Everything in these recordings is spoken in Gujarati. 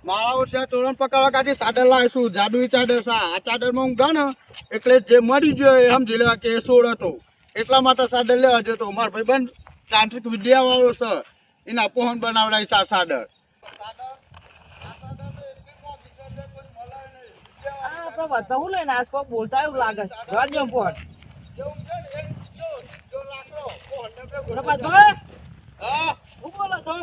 મારા વર્ષે ચોરણ પકડવા કાઢી ચાદર લાવીશું જાદુઈ ચાદર છે આ ચાદરમાં હું ગણ એટલે જે મળી ગયો એ સમજી લેવા કે એ 16 હતો એટલા માટે ચાદર લેવા જતો મારો ભાઈબંધ તાંત્રિક વિદ્યા વાળો છે એના પોહન બનાવડાય છે આ ચાદર હું લઈને આસપાસ બોલતા એવું લાગે રાજ્ય પોહન હું બોલો છો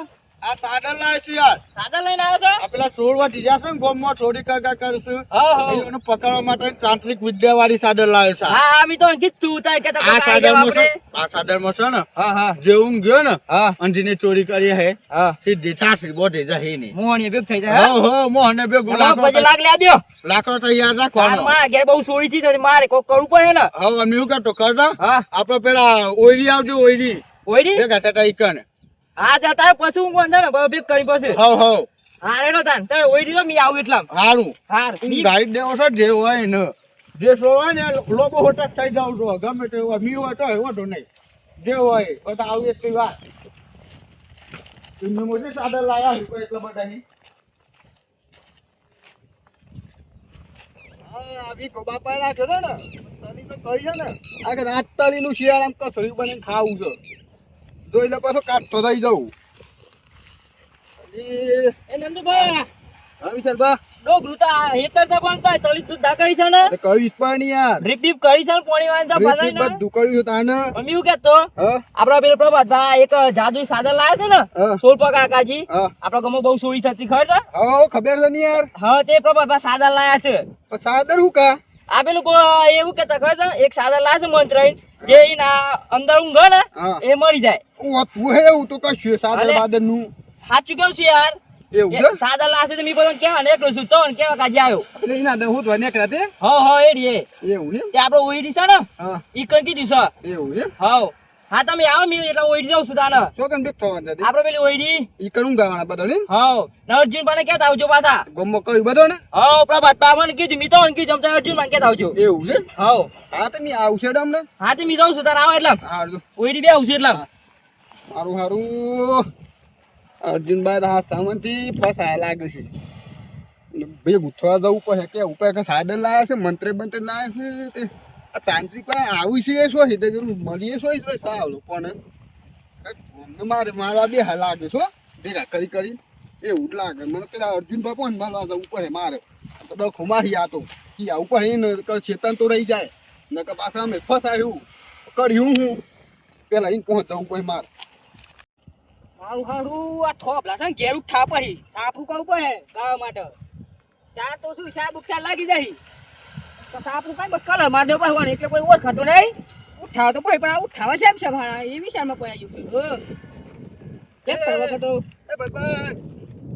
આ ચાદર લાવે છે યાર સાદા લઈને આવ્યો છો આ પેલા ચોરવા દીધા છે ને ગોમમાં ચોરી કાકા કરશું હા એને પકડવા માટે તાંત્રિક વિદ્યા વાળી ચાદર લાવે છે હા અમે તો કીધું ઉતાર કે આ ચાદરમાં છે આ ચાદરમાં છે ને હા હા જે ઊંઘ ગયો ને હા અંજીની ચોરી કરી હે હા સીધી ઠાસી બોધી જહી ની મોહની ભેગ થઈ જાય હો હો મોહને ભેગું પછી લાગ લે દ્યો લાકડો તૈયાર રાખવાનો મારા ઘેર બહુ સોરી થી મારે કોક કરવું પડે ને હવે અમે એવું કરતો કરતા હા આપડે પેલા ઓયડી આવજો ઓયડી ઓયડી ભેગા ટાટા ઈકન હા જતા પછી હું કોણ ને ભેગ કરી પછી હવ હવ હારે નો તાન તો ઓયડી તો મી આવું એટલા હારું હાર તું ગાડી દેવો છો જે હોય ને જે સો હોય ને લોબો હોટક થઈ જાવ છો ગમે તે હોય મી હોય તો વાંધો નહીં જે હોય બધા આવી એટલી વાત એમને મોટી સાદર લાયા છે એટલા બધાની આવી બાપા રાખ્યો છે ને તલી તો કરી છે ને આ રાત તલી નું શિયાળ આમ કસરી બનીને ખાવું છે જોઈ લે પાછો કાઢતો થઈ જવું એ નંદુભાઈ હા વિચાર બા ડોગલું તો હેતર તો પણ તો તળી સુદ્ધા કરી છે ને કહીશ પણ યાર ડ્રીપ ડીપ કરી છે ને પોણી વાન તો ભરાઈ ને બધું કર્યું છે તાને મમ્મી હું કહેતો હા આપડા પેલો પ્રભાતભાઈ એક જાદુઈ સાદર લાયા છે ને હા. સોલપા કાકાજી હા આપડા ગામમાં બહુ સોરી થતી ખબર છે હા ખબર છે ને યાર હા તે પ્રભાતભાઈ સાદર લાયા છે પણ સાદર હું કા આ પેલું એવું કેતા ખબર છે એક સાદર લાયા છે મંત્ર જે એના અંદર ઊંઘે ને હા એ મરી જાય તું હે એવું તો કશું સાદર અરે. બાદર નું સાચું કેવું છે યાર એવું છે સાદર લાયા છે તો મી બધો કેવા ને એટલું છું તો ને કેવા કાજી આવ્યો એટલે એના અંદર હું તો નીકળ્યા તે હા એ રે એવું એમ તે આપડે ઓઈડી છે ને હા ઈ કઈ કીધું છે એવું એમ હા હા તમે આવો મી એટલે ઓઈડી જાઉં છું તાને શું કેમ દેખ થવાનું છે આપડે પેલી ઓઈડી ઈ કરું ગાવાના બધો ને હા અર્જુન પાને કેતા આવજો પાછા ગમો કયું બધો ને હા પ્રભાત બામણ કીધું મી તો કીધું જમતા અર્જુન પાને કેતા આવજો એવું છે હા હા તો મેં આવશે ડમ ને હા તે મી જાઉં છું તારે આવો એટલે હારું ઓઈડી બે આવશે એટલે હારું હારું અર્જુનભાઈ હા સામંતી ફસાયા લાગે છે ભેગું થવા જવું પડે કે ઉપર કે સાદર લાયા છે મંત્ર બંત્ર લાયા છે તે આ તાંત્રિક પાસે આવી છે એ શું છે તે મળીએ શું જોઈએ સાવ લોકોને મારે મારવા બે હા લાગે છો ભેગા કરી એવું જ લાગે મને પેલા અર્જુનભાઈ પણ મળવા જવું પડે મારે તો ડખો મારી આ તો કે આવું પડે એને ચેતન તો રહી જાય નકર પાછા અમે ફસાયું કર્યું હું પેલા એને પહોંચ જવું પડે મારે હારું હારું આ થોપલા છે ને ઘેરું થા પછી સાફું કહું પડે ગાવા માટે ચા તો શું ચા બુક્ષા લાગી જાય તો સાફું કઈ બસ કલર માર દો પછી એટલે કોઈ ઓળખાતો નહીં ઉઠાવ તો પછી પણ આ ઉઠાવા છે એમ ભાણા એ વિચારમાં કોઈ આવ્યું કે કરવા તો એ ભાઈ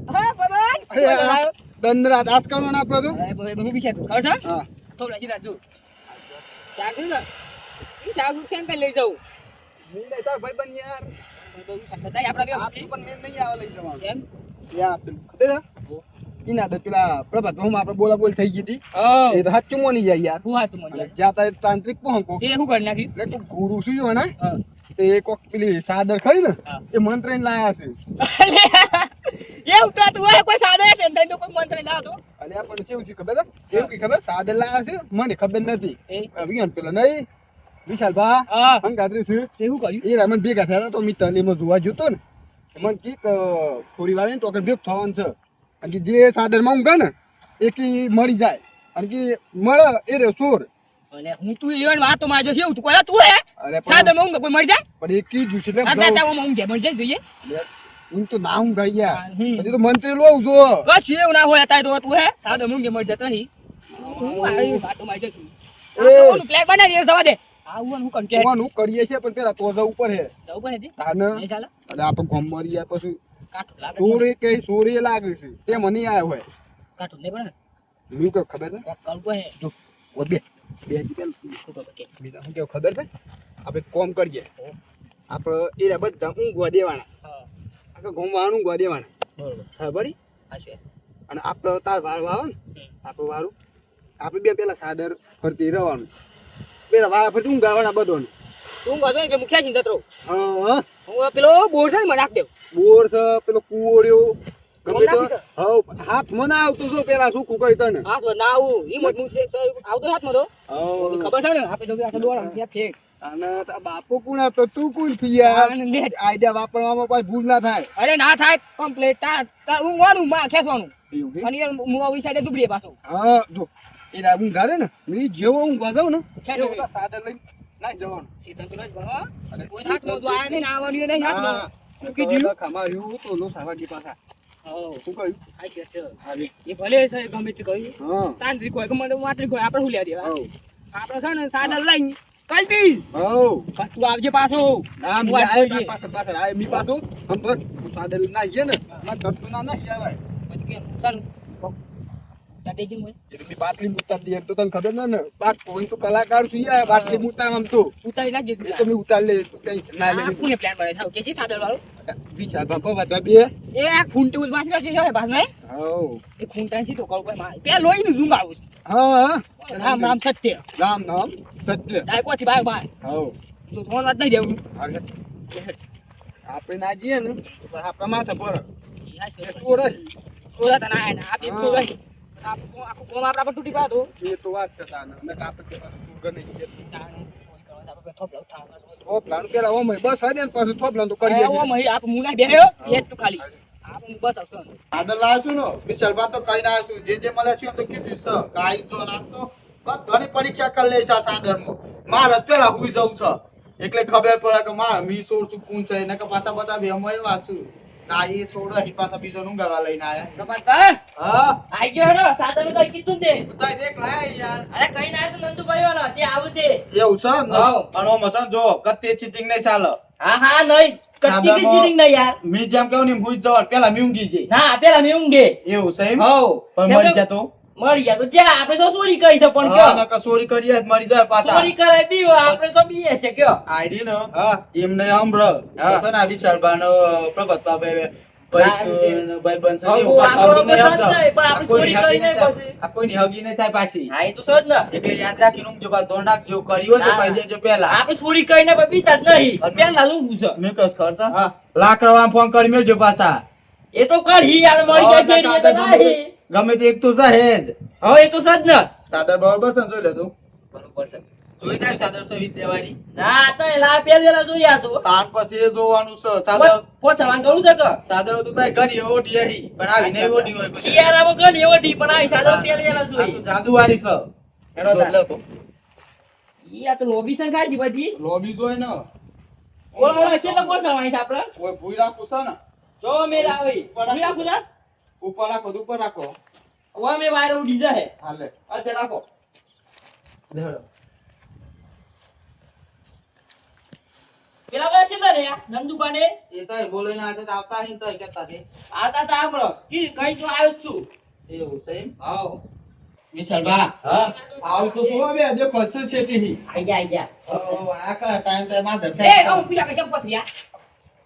હા બાબા દંડ રાત આસ કરવાનો આપણો તો અરે ભાઈ બહુ વિચાર ખબર છે હા થોડા સીધા જો ચા છે ને એ ચા બુક્ષા કઈ લઈ જાઉં નહીં નહીં તાર ભાઈ બન યાર બહુ સખત આપડા આ તો પણ મેં નહીં આવે લઈ જવાનું કેમ યાર ખબર છે ઈના તો પેલા પ્રભાત હું આપણે બોલા બોલ થઈ ગઈ હતી હા એ તો હાચું મોની જાય યાર હું હાથ મને અને જ્યાં તા તાંત્રિક પહોંચો તે શું કરી નાખ્યું એટલે કોઈ ગુરુ શું હોય ને હા તે કોક પેલી સાદર ખાઈ ને હા. એ મંત્ર ને લાયા છે એવું તો તું હોય કોઈ સાદા ટેન્શન તો કોઈ મંત્ર ના હતો અને આ પણ કેવું છે ખબર છે કેવું કે ખબર સાદર લાયા છે મને ખબર નથી એ વિજ્ઞાન પેલા નહીં વિશાલ ભા હા અંગાત્રી છે તે શું કર્યું એ રમણ ભેગા થયા હતા તો મેં તલીમાં જોવા જોતો ને મને કીક થોડી વાર તો ભેગ થવાનું છે અને કે જે સાદરમાં ઊંઘે ને એ કી મળી જાય અને કે મળે એ રે સોર અને હું તું ઈવન વાતો માં જો છે તું કોઈ તું હે અરે સાદા માં ઊંઘ કોઈ મરી જાય પણ એ કીધું છે આ એટલે તાતા માં ઊંઘ જાય મરી જાય જોઈએ એમ તો ના ઊંઘાઈ ગયા હમ. પછી તો મંત્રી લો જો કશું એવું ના હોય અત્યારે તો તું હે સાદા માં ઊંઘ મરી જતો નહીં હું આવી વાતો માં જશું ઓલું પ્લેન બનાવી દે જવા દે આવું હું કમ કે કોનું કરીએ છે પણ પેલા તો જવું પડે જવું પડે છે તાને નહીં ચાલે અને આપણે ગોમ મરી ગયા પછી કાઠું લાગે સોરે કે સોરે લાગે છે તે મને આવ્યો હોય કાઠું નહીં પડે ને મેં કહ્યું ખબર છે કલકો હે જો ઓ બે બે જી પેન શું ખબર કે બીજા શું કેવું ખબર છે આપણે કોમ કરીએ આપણે એ બધા ઊંઘવા દેવાના હા આખા ગોમમાં ઊંઘવા દેવાના બરોબર હા બરી હા છે અને આપણે તાર વાળવા આવે ને આપણું વારું આપણે બે પેલા સાદર ફરતી રહેવાનું પેલા વાળા ફરતી ઊંઘાવાના બધોને તું વાજો કે મુખ્યા ચિંતા તો હા હું પેલો બોર છે ને મને નાખ દેવ બોર છે પેલો કુવો રહ્યો ગમે તો હાથમાં ના આવતું શું પેલા શું કુકઈ તને હાથ ના આવું ઈ મત હું આવતો હાથ મારો હવ ખબર છે ને આપણે તો આખો દોડ ત્યાં ફેક અને તારા બાપુ કોણ હતો તું કોણ થી યાર આઈડિયા વાપરવામાં કોઈ ભૂલ ના થાય અરે ના થાય કમ્પ્લીટ તાર ઊંઘવાનું માં ખેંચવાનું એવું કે અને યાર હું આવી સાઈડે ડૂબડી પાછો હા જો એ રાબું ઘરે ને મી જેવો હું ગજાવ ને ખેંચો. એવો તો સાદા લઈ ના જવાનું સીધા તો જ ભણો અરે કોઈ હાથ નો આયા નહીં આવવાનું નહીં હાથ નો હા મૂકી દીધું ખમાર્યું તો લો સાવાજી પાછા હો શું કહ્યું આ કે છે એ ભલે છે ગમે તે કહ્યું હા તાંત્રિક હોય ગમે તે માત્રિક હોય આપણે હુલ્યા દેવા હવ આપણે છે ને સાદા લઈને કલટી હવ બસ તું આવજે પાછો ના હું મી આવી આય જઈએ. પાછળ પાછળ આય મી પાછો હમ બસ સાદા લઈ ના ગયે ને માં ધરતું ના ના આવાય પછી કે ચાલ જાડે જી મોય એ મી બાટલી મુતાર દે તો તને ખબર ના ને બાક કોઈ તો કલાકાર છું યાર બાટલી મુતાર આમ તો ઉતારી નાખજે એ તો મી ઉતાર લે તું કઈ ના લે કોને પ્લાન બનાવ્યો છે કે જી સાદા વાળો વિશાલ બાપા વાતા બે એ આ ખૂંટી ઉલ વાસ છે ભાસ નહીં હવ એ ખૂંટા છે તો કળ કોઈ માર પે લોહી નું ઝુંગાવું હા રામ રામ સત્ય રામ નામ સત્ય દાય કોથી બાર બાર હવ તો સોન વાત નહીં દેવું અરે આપણે ના જઈએ ને તો પછી આપણા માથે પર તો રહી ઓલા તને આયા ને આ બે તો રહી આખું કોમ આપણા પર તૂટી પાડો એ તો વાત છે તાને ને આપણે કે પાછું સુગર નહીં જઈએ થોપલા ઉઠાવ થોપલાનું પેલા ઓમય બસ હદે ને પાછું થોપલાનું તો કરીએ ઓ મહી આપ મુના બેહ્યો એ તું ખાલી આપ બસ આવતો આદર લાવશું નો વિશાલ બા તો કઈ ના આશું જે મળે છે તો કીધું છે કાઈ જો ના તો બસ ઘણી પરીક્ષા કરી લે છે સાદરમાં મારે પેલા હુઈ જવું છે એટલે ખબર પડે કે માર મી સોળ છું કોણ છે એને કે પાછા બધા વેમય વાસુ ના એ સોળ હી પાછા બીજો નું ગવા લઈને આયા પ્રભાતભાઈ હા આઈ ગયો હેડો સાદા કઈ કીધું તે બધા દેખ લાય યાર અરે કઈ ના આવ્યું નંદુભાઈ વાળો તે આવું છે એવું છે ને હાઉ. અને ઓ મસન જો કત્તે ચીટિંગ નહીં ચાલે હા હા નહીં કટ્ટી સાદામાં- કી ચીટિંગ નહીં યાર મી જેમ કેવું ને હુઈ જવાનું પેલા મી ઊંઘી જઈ ના પેલા મેં ઊંઘે એવું છે એમ હો પણ મળી જતો મળી ગયા તો જ્યાં આપણે તો ચોરી કરી છે પણ હા કયો નકર ચોરી કરીએ જ મરી જાય પાછા ચોરી કરાય પીવો આપણે તો બીએ છે કયો આઈડી નો હા એમને સાંભળો હા. છે ને આ વિશાલબાનો પ્રભાતબા ભાઈ બનશે હા, એવું કાંઈ આપણો સાંભળીને પસંદ આવતા. નહીં, પણ આપણે આ કોઈની ચોરી હગી કરીને નહીં થાય. પછી. આ કોઈની હગી નહીં થાય પાછી હા એ તો સજ ને એટલે યાદ રાખીને ઊંઘજો પાછું ધોન રાખજો કર્યું હોય તો ના. કહી દેજો પેલા આપણે ચોરી કરીને પછી બીતા જ નહીં પેલા ઊંઘું છે મેં કસ ખર્ચ હા લાકડા ફોન કરી મેળજો પાછા એ તો કરી યાર મળી જાય છે એટલે તો નહીં. ગમે તે એક તો જહેજ હવે એ તો સજ ને સાદર બરોબર છે ને જોઈ લે તું બરોબર છે જોઈ જાય સાદર તો વિદ્યાવાળી ના તો એ લા પેલા જોયા તો તાન પછી એ જોવાનું છે સાદર પોચવાનું કરું છે કે સાદર તો ભાઈ ઘણી ઓઢી હી પણ આવી નહીં ઓઢી હોય પછી. શિયાળામાં ઘણી એવો ઢી પણ આવી સાદો પેલ વેલા આ તો જોઈ જાદુવાળી છે હેડો જો લે તો ઈ આ તો લોબી સંખાજી બધી લોબી જોઈ ને બોલો બોલો છે તો પોચવાની છે આપણે કોઈ ભૂઈ રાખું છે ને જો મેર આવી ભૂઈ રાખું ના ઉપર રાખો તો ઉપર રાખો ઓ મે વાયર ઉડી જાય હાલે અરે રાખો લેડો પેલા વાળા છે ને નંદુબાને એ તો બોલે ના આજે તો આવતા નહીં તો કહેતા કે આતા તા આપણો કી કઈ તો આવ્યો જ છું એવું છે એમ હાઉ વિશાલબા હા આવ તો શું હવે આજે પલ્સ સેટી હી આઈ ગયા ઓ આ કા ટાઈમ ટાઈમ આ એ ધરતા હું પૂજા કે પથરિયા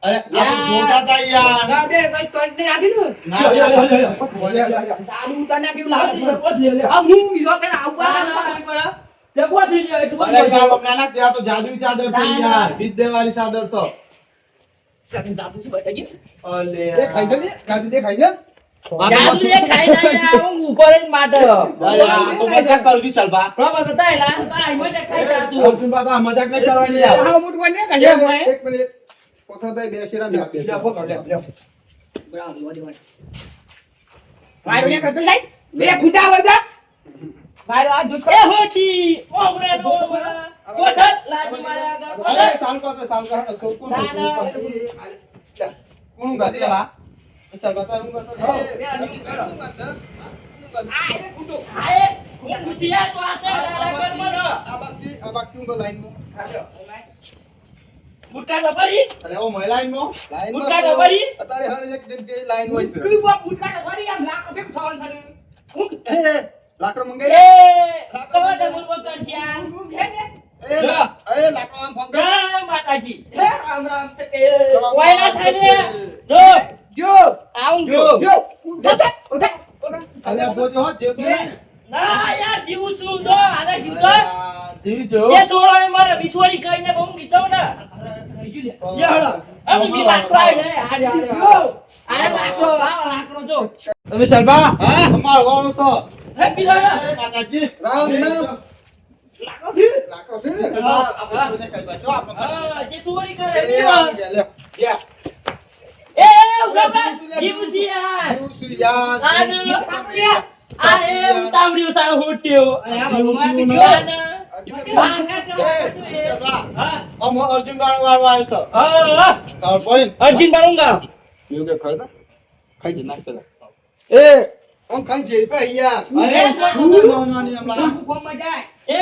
અરે આ જોતા તા યાર ના બે કઈ તોડ ને આધી નું ના સાડી ઉતાર ના કેવું લાગે આ હું બીજો પેલા આવું પડે તે પોથી જાય તું અરે યાર નાના ત્યાં તો જાદુઈ ચાદર છે યાર વિદ્યાવાળી ચાદર છે કઈ જાદુ છે બતાજી અલે એ ખાઈ દે જાદુ દે ખાઈ દે જાદુ એ ખાઈ ના યાર હું ઉપર જ માટે આ તો મજાક કર વિશાલબા પ્રભા બતાયલા તારી મજા ખાઈ જા તું અર્જુન બાબા મજાક નહીં કરવાની યાર હા મોટું કોને કાઢ્યો મેં એક મિનિટ કોઠો દઈ બે શેરા મે આપી બરાબર વડી વડી વાયરો ને કરતો જાય બે ખુદા વળગા વાયરો આ દૂધ એ હોટી ઓમરે નો કોઠત લાજી મારા અરે ગા સાલ કો સાલ કા સોકો ના, ના. કોણ ગાદી આલા વિશાલ બતા હું કરતો આ એ ખુદો આએ હું ખુશિયા તો આતે દાદા કર મને આ બાકી ઊંઘો લાઈન માં મુટા તો પરી અરે ઓ મહિલા લાઈન માં ઉઠા તો પરી. અત્યારે હર એક જગ્યાએ લાઈન હોય છે કઈ બાપ ઉઠાડો સોરી આમ લાખ રૂપિયા થવાનું થાનું એ લાકડો મંગે એ કવડે મુરવો કરજ્યા હું ઘે ને એ લાકડો આમ ફંગે જય માતાજી હે રામ રામ છે કે કોઈ ના થાય ને જો જો આવું જો જો જો ઉઠા ઉઠા અલે બોજો હો જેતું નહીં ના યાર જીવું છું જો આને જીવતો જીવી જો એ સોરાએ મારે વિશ્વરી કહીને બહુ ગીતો ને લે હળો અમે બી લાકડો આવ્યો ને. આરે, આરે, આરે. આરે લાકડો, આવો લાકડો જો. તમે શર્મા હા? અમાર વાળો છો હે, બીજો ને. એ કાકાજી રામ રામ લાકડો છે? લાખો છે ને શર્મા આપણે કઈ બાજુ આપો હા, જે ચોરી કરે લે, એ લે, બીજો. લે, લે. એ, ઉભા ઉભા. જીવું છે યાર. શું શું યાર? આને, આ એ ઉતાવળ્યો સારો હોટ્યો. અને આ બધું માટી જીવું ગયો. આને. આ કાકા. શર્મા હા. અમો અર્જુન વાળો વાળો આવ્યો છો હા. તાર પોઈન્ટ અર્જુન બારુંગા. એવું કે ખાય તા? ખાઈ જી, નાખ પેલા. એ ઓમ ખાઈ છે પે યાર. અરે નો નો ની હમણાં આખું ગામમાં જાય. એ,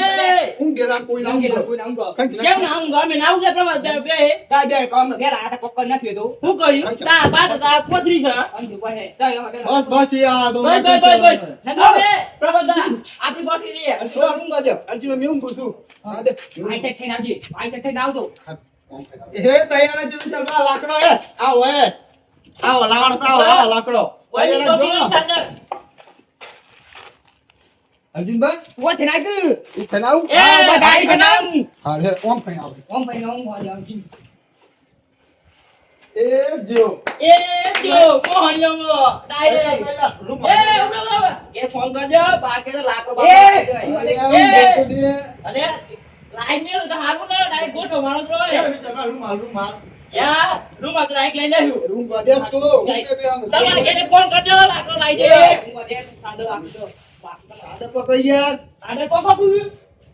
હું ગેલા કોઈ લાવ ઊંઘે કોઈ ના ઊંઘો. ખાઈ જી, કેમ નાખ. ના ઊંઘ? અમે ના ઊંઘે પ્રમાણ બે. તાર બે કામમાં ગયેલા, આ તો કોક કરી નાખ્યું હતું. શું કર્યું? તા બાટ તા પોતરી છે. ઊંઘ્યું પાસે. ચાલ, એમાં પેલા. બસ બસ યાર દો બસ બસ બસ બસ. હવે પ્રબંધા આપણી પાસે રહે. તો ઊંઘ દે. અર્જુન મેં ઊંઘું છું. હા દે. આઈ સાઈડ થઈને આવજે. આઈ સાઈડ થઈને આવજો. હે તૈયાર જ શર્મા લાકડો હે આવો હે આવો લાવણ આવો આવો લાકડો ઓય તૈયાર જ જો પકડી અર્જુનભાઈ ઉભો થઈને આવજો. ઈ થઈને આવું? એ બધા આઈ બનાવું. હા રે ઓમ ખાઈ આવ. ઓમ ભાઈને ઊંઘવા દે, આવજે. એ જો એ જો મોહણિયો ડાયરેક્ટ. તૈયાર રૂમ એ ઉડો એ ફોન કરજો બાકે લાકડો એ! બાકે. અરે આ ઊંઘ દે. અરે લાઈન મેલું તો હારું ને ડાયરેક્ટ ગોઠો મારો તો એ શર્મા રૂમ યાર રૂમ આ લાઈક લઈ લેવું. રૂમ ગા દે તો ઊંઘે બે આમ. તમારે ઘરે ફોન કરજો લાકડો લાવી એ, દે. ઊંઘવા દે, સાદો રાખજો. સાદે પકડી યાર. સાદે કોકો તું.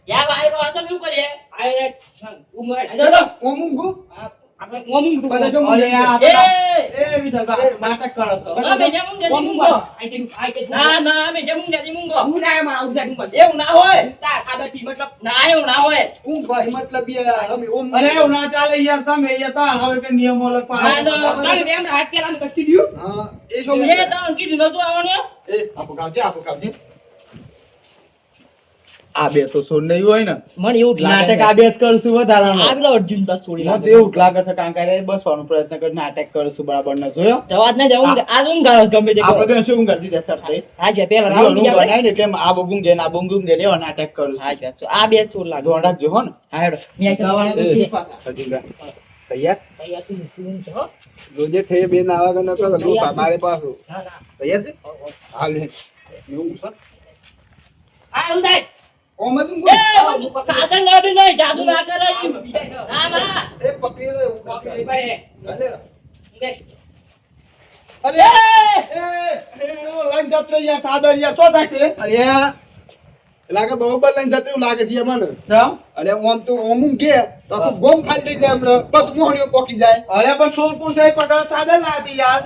યાર વાયરો આસમ શું કરીએ? આઈ રે, ઊંઘ રે. જો તો. ઓમ ઊંઘું? આપણે ઓમ ઊંઘ બધા જો અરે આ એ એ વિશાલબા નાટક કરો છો અમે જમું જદી ઓમ મુંગો. ઊંઘ. આઈ સાઈડ ના ના અમે જમું જદી મુંગો. હું ના એમાં આવું છે ઊંઘ. એવું ના હોય. તા સાદાથી મતલબ ના એવું ના હોય. ઊંઘ ભાઈ મતલબ યાર અમે ઓમ અરે એવું ના ચાલે યાર તમે અહીંયા તો હવે કે નિયમો અલગ ના, ના. પાડો તમે એમ હાથ કેલાનું કસ્તી દ્યું. હા એ શું એ તો કીધું નતું આવવાનું. એ આપો કાવજે આ બે તો છોડ નહીં હોય ને મને એવું નાટક આ બેસ કરશું વધારાનો આગલો અર્જુન બસ થોડી મને તો એવું જ લાગે છે કારણ કે બસવાનો પ્રયત્ન કરી નાટક કરશું બરાબર ન જોયો જવાજ ના જવું આ ઊંઘ આવે ગમે તે આપણે બેન શું કરી દીધા સર તે હા જે પેલા હું રાઉન્ડ બીજા બનાવી ને એટલે આ બબુંગ ગે ના બબુંગ ગે લેવા નાટક કરું હા જે આ બે ચોર લાગે ધોણ રાખજો હો ને હા હેડો મી જવાના તો આ છે પાછા. તૈયાર તૈયાર છું સ્ટુડન્ટ છે હો રોજે ઠે બે નાવા ગનો તો લો સામારે પાછો ના ના તૈયાર છે હાલ હે એવું સર આ ઉડાય ઓમ જ ઊંઘું? એ સાધન ના બી નહીં જાદુ ના કરે ના ના એ પકડી લે પકડી પડે. અલે એ લાઈન જતો યાર સાદર યાર ચો થાય છે અરે લાગે બરોબર લઈને જતું લાગે છે મને ચમ અરે ઓમ તો ઓમ ઊંઘે તો આખું ગોમ ખાલી થઈ જાય હમણાં બધું મોહણીઓ પોકી જાય અરે પણ સોર કોણ છે પકડ સાદર લાતી યાર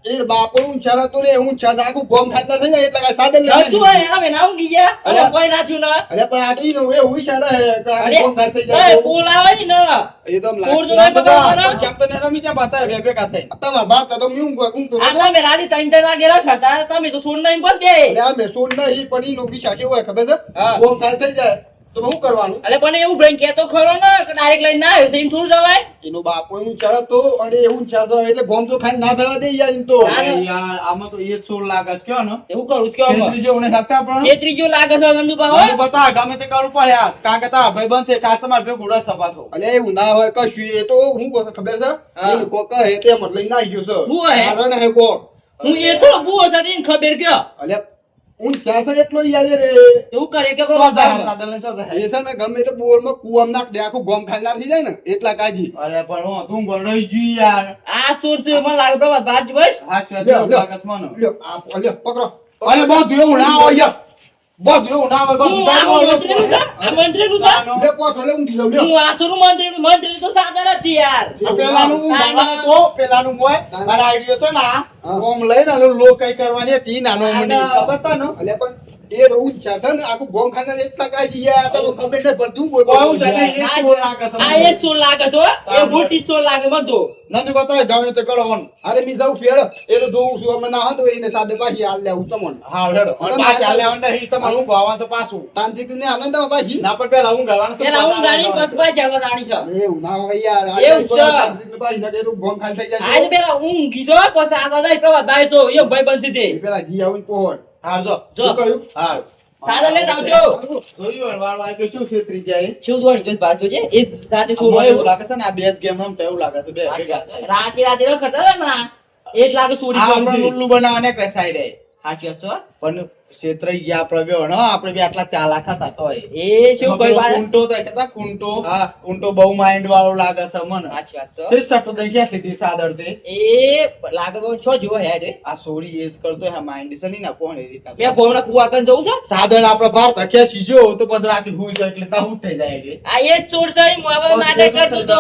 અરે એ બાપો ઊંચા તો રે ઊંચા આખું ગોમ ખાલી થઈ જાય એટલે કાંઈ સાદે જતું હોય એના મેના ઊંઘી ગયા અરે. અને કોઈ નાખ્યું ના અરે પણ આ તો ઈનો એ ઊંચા રહે કે આખું અરે ગોમ ખાલી થઈ એ જાય બોલાવે ને એ તો આમ ચોર તો લાગે નહીં પકડવાનો. કેમ તો ને રમી ચા બાતા રે ભેગા થઈ તમારા બાપ તો ઊંઘતો આ તમે રાતે ત્રણ ત્રણ વાગે રખડતા તમે તો સોન નહીં પર દે એટલે આ મેસોન નહીં પણ ઈનો પીછા કેવો હોય ખબર છે હા. ગોમ ખાલી થઈ જાય તો શું કરવાનું અરે પણ એવું બ્રેન કેતો ખરો ને કે ડાયરેક્ટ લઈને ના આવ્યો છે એમ થોડું જવાય એનો બાપો ઊંચા તો અને એ ઊંચા તો એટલે ગોમ તો ખાલી ના થવા દે યાર એમ તો ના, અરે યાર આમાં તો એ સોર લાગે છે કયો ને એવું કરું છું કે છેતરી જેવું નહીં લાગતા પણ છેતરી જો લાગે છે નંદુભા મને હોય બતા ગમે તે કરવું પડે યાર કારણ કે તારા ભાઈ બનશે ખાસ તમારે ભેગું રસ સપાસો અલે એવું ના હોય કશું એ તો હું કહું છું ખબર છે હા. એ કોક કહે તે મત લઈને આવી ગયો છે હું હે? કારણ હે કોક હું એ તો બુઓ સાથે ખબર કયો અલે ઊંચા છે એટલો યાર રે એવું કરે કે સો જાય સાદર લઈને સો જાય એ છે ને ગમે તે બોરમાં કુવામ નાખ દે આખું ગોમ ખાલી ના થઈ જાય ને એટલા કાજી અરે પણ હું તું ગણ રહી જી યાર આ ચોર છે મને લાગે પ્રભાત બાર બસ હા છે લ્યો, લ્યો. લાગે છે મને લ્યો આ લ્યો પકડો અરે બધું એવું ના હોય યાર બધું એવું ના હોય બધું હું આ મંત્રીનું છે? આ મંત્રીનું છે? લે પોછો લે ઊંઘી જાવ લ્યો હું આ થોડું મંત્રી તો સાદા નથી યાર આ પેલાનું હું માનવાના તો પેલાનું મોય મારા આઈડિયા છે ને હા. ઓમ લઈને આનો લો કઈ કરવાની હતી નાનો મને ખબર તા ને અલે પણ એ ઊંચા છે ને આખું ગોમ ખાલી ના એટલા કાજી યાર તો ખબર છે બધું બોલ બહુ છે ને એ સોર લાગે છે આ એ ચોર લાગે છે હો. એ મોટી ચોર લાગે બધું નથી બતાય ગમે તે કરો ઓન અરે મી જાઉં ફેર એ તો જોઉં છું અમે ના હતો એને સાથે પાછી હાલ લેવું તમને હા રેડો અને પાછા આલે નહીં તમારું હું ભાવવાનું છે પાછું તાંત્રિક ને આનંદ માં પાછી ના પણ પેલા હું ગળવાનું છે પેલા હું ગાડી બસ પાછી આવવા જાણી છે એવું ના હોય યાર એવું છે. તાંત્રિક ને પાછી ના દે તો ગોમ ખાલી થઈ જાય આજ પેલા ઊંઘી જો પછી આગળ જાય પ્રભાત ભાઈ તો એ ભાઈ બનશે તે એ પેલા જી આવું પહોંચ હા જો જો શું કહ્યું હા સાદા લેતા આવજો. જોયું હોય, વાળ વાળ કે શું છેતરી જાય? શું દોડી જોઈ બાજુ છે એ સાથે શું મને હોય એવું લાગે છે ને આ બે જ ગેમ રમતા એવું લાગે છે બે ભેગા થાય. રાતે રાતે રખડતા હતા ને માં, એ જ લાગે સોડી આ કરું આપણે છું. ઉલ્લુ બનાવવાને કઈ સાઈડે. સાચી વાત છે હો. પણ છેતરાઈ ગયા આપણે બે હો, આપણે બે આટલા ચાલાક હતા તોય. એ શું કોઈ વાત કુંટો તો કહેતા કુંટો. હા. કુંટો બહુ માઇન્ડ વાળો લાગે છે મને. સાચી વાત છે. છે સટો દઈ ક્યાં લીધી સાદર તે. એ લાગે કોઈ છો જોવો હેડ આ સોરી એજ કરતો હા માઇન્ડ છે નહીં ના કોણ એ રીતના. બે ફોન કુવા કરીને જવું છે. સાદર આપણે બહાર ધક્યા છીજો તો પછી રાતે હુઈ જાય એટલે તા ઉઠાઈ જાય રે. આ એ જ ચોર છે મોબાઈલ માટે કરતો તો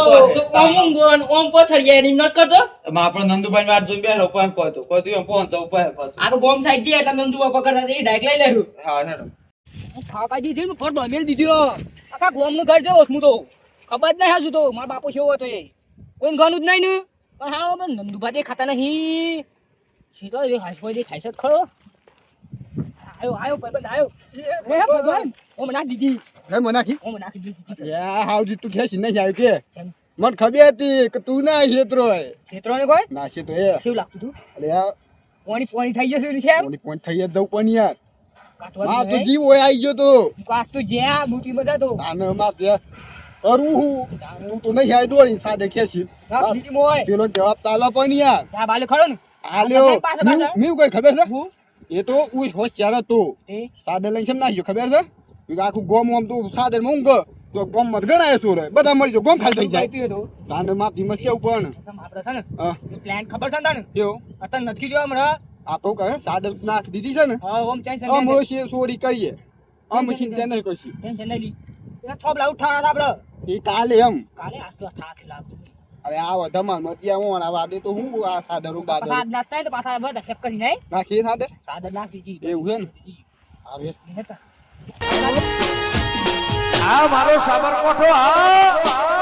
ઓમ ગોન ઓમ પછડીએ એની ન કરતો. એમાં આપણે નંદુભાઈ વાત જોઈને બેઠો કોઈ કહતો કોઈ એમ પહોંચતો ઉપર પછી. આ તો ગોમ સાઈડ થી એટલે નંદુબા પકડતા એ ડાયક લઈ લેરું. હા હેડો. ખાવા દીધી ને ફરતો મેલ દીધો આખા ગોમનું ઘર જેવો હું તો ખબર જ નહીં હાજુ તો મારા બાપુ જેવો હતો એ કોઈ ઘરનું જ નહીં ને પણ હા પણ નંદુભાઈ ખાતા નહીં સીધો એ હાસવો જે ખાઈ શક ખરો આયો ભાઈબંધ આયો હે ભગવાન ઓ મને નાખી દીધી હે મનાખી ઓ મને નાખી દીધી યા હાવ જી તું ખેસી નહીં આવ્યું કે મને ખબર હતી કે તું ના છેતરો હોય ક્ષેત્રોને કોઈ ના છેતરો એ કેવું લાગતું તું અરે યાર પોણી થઈ જશે ને છે ઓલી પોઈન્ટ થઈ જ દઉં પણ યાર કાટવા માં તો જીવ હોય આવી ગયો તો કાસ તો જ્યાં મૂકી બધા તો આને માં તો યાર કરું હું તું તો નહીં આવી દોડી સાદે ખેસી નાખ દીધી મોય પેલો જવાબ તાલો પણ યાર ત્યાં બાલે ખડો ને આલ્યો પાછા, પાછા. મીવ કઈ ખબર છે હું એ તો ઉઈ હોશિયાર હતો તે સાદર લઈને કેમ નાખ્યો ખબર છે તું આખું ગોમ આમ તું સાદર માં ઊંઘ તો ગોમ માં ગણાય શું રે બધા મરી જાય ગોમ ખાલી થઈ જાય માહિતી હતો તાને માથી મસ્ત કેવું પણ આપણે છે ને હા પ્લાન ખબર છે ને તને કેવો અત્યારે નથી જોવા હમણાં આ તો કહે સાદર નાખ દીધી છે ને હા ઓમ ચાઈ આમ સંગે છે સોરી કરીએ આમ ચિંતા નહીં કરશી ટેન્શન નહીં લી એ થોબલા ઉઠાણા આપણે એ કાલે એમ કાલે આસતો થાક લાગતો અરે આ ધમાલ મતિયા હું આ વાદે તો હું આ સાદર હું બાદર પાછા નાસ્તા તો પાછા બધા શેક કરી નહીં નાખી સાદર સાદર નાખી દીધી એવું છે ને અરે હતા આ મારો સાબરકોઠો આ